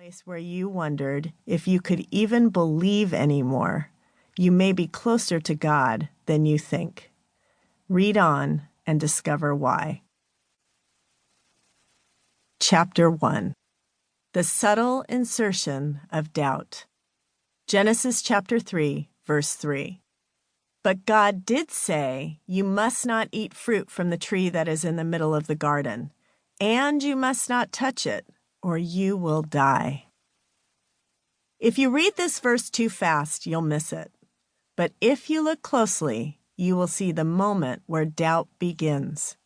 place where you wondered if you could even believe anymore, you may be closer to God than you think. Read on and discover why. Chapter 1. The Subtle Insertion of Doubt. Genesis chapter 3, verse 3. But God did say, "You must not eat fruit from the tree that is in the middle of the garden, and you must not touch it, or you will die." If you read this verse too fast, you'll miss it. But if you look closely, you will see the moment where doubt begins.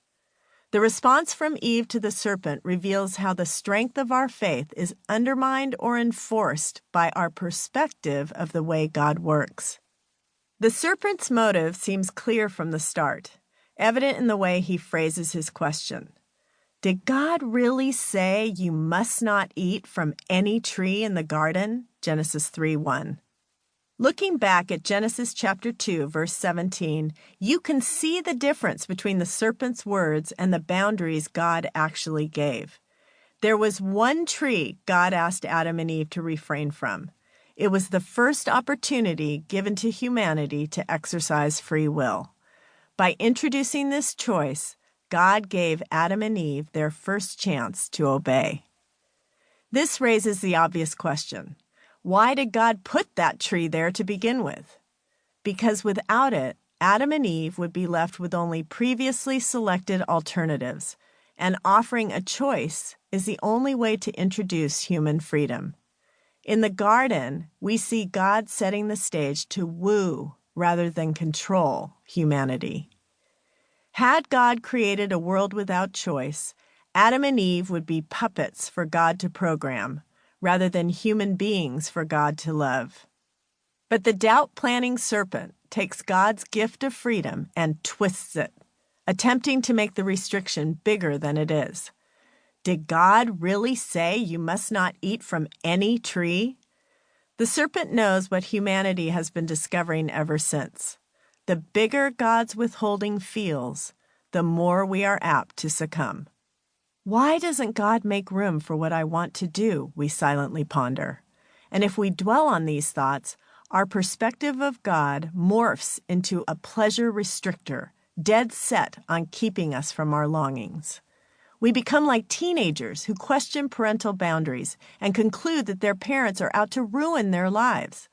The response from Eve to the serpent reveals how the strength of our faith is undermined or enforced by our perspective of the way God works. The serpent's motive seems clear from the start, evident in the way he phrases his question. Did God really say you must not eat from any tree in the garden? Genesis 3:1. Looking back at Genesis chapter 2, verse 17, you can see the difference between the serpent's words and the boundaries God actually gave. There was one tree God asked Adam and Eve to refrain from. It was the first opportunity given to humanity to exercise free will. By introducing this choice, God gave Adam and Eve their first chance to obey. This raises the obvious question. Why did God put that tree there to begin with? Because without it, Adam and Eve would be left with only previously selected alternatives, and offering a choice is the only way to introduce human freedom. In the garden, we see God setting the stage to woo rather than control humanity. Had God created a world without choice, Adam and Eve would be puppets for God to program, rather than human beings for God to love. But the doubt-planning serpent takes God's gift of freedom and twists it, attempting to make the restriction bigger than it is. Did God really say you must not eat from any tree? The serpent knows what humanity has been discovering ever since. The bigger God's withholding feels, the more we are apt to succumb. Why doesn't God make room for what I want to do, we silently ponder. And if we dwell on these thoughts, our perspective of God morphs into a pleasure restrictor, dead set on keeping us from our longings. We become like teenagers who question parental boundaries and conclude that their parents are out to ruin their lives.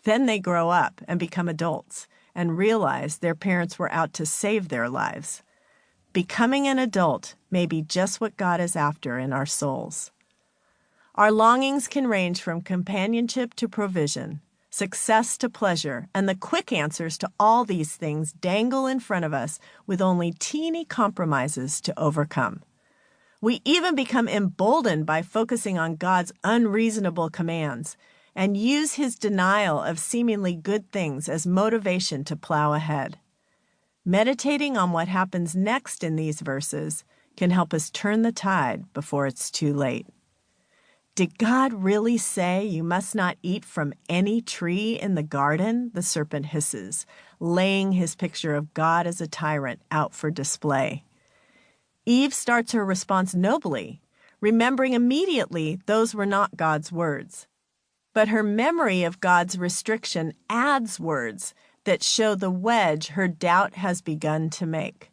Then they grow up and become adults and realize their parents were out to save their lives. Becoming an adult may be just what God is after in our souls. Our longings can range from companionship to provision, success to pleasure, and the quick answers to all these things dangle in front of us with only teeny compromises to overcome. We even become emboldened by focusing on God's unreasonable commands and use his denial of seemingly good things as motivation to plow ahead. Meditating on what happens next in these verses can help us turn the tide before it's too late. Did God really say you must not eat from any tree in the garden? The serpent hisses, laying his picture of God as a tyrant out for display. Eve starts her response nobly, remembering immediately those were not God's words. But her memory of God's restriction adds words that show the wedge her doubt has begun to make.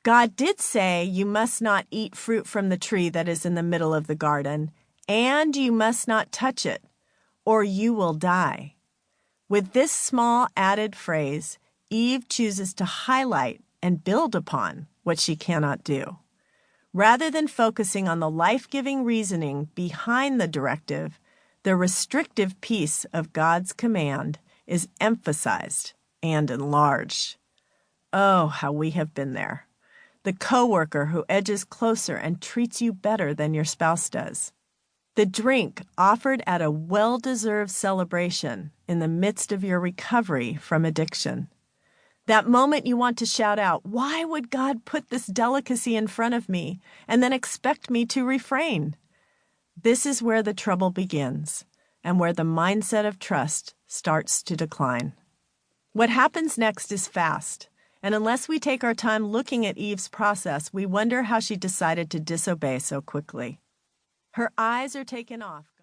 God did say you must not eat fruit from the tree that is in the middle of the garden, and you must not touch it, or you will die. With this small added phrase, Eve chooses to highlight and build upon what she cannot do. Rather than focusing on the life-giving reasoning behind the directive, the restrictive piece of God's command is emphasized and enlarged. Oh, how we have been there. The coworker who edges closer and treats you better than your spouse does. The drink offered at a well-deserved celebration in the midst of your recovery from addiction. That moment you want to shout out, "Why would God put this delicacy in front of me and then expect me to refrain?" This is where the trouble begins and where the mindset of trust starts to decline. What happens next is fast, and unless we take our time looking at Eve's process, we wonder how she decided to disobey so quickly. Her eyes are taken off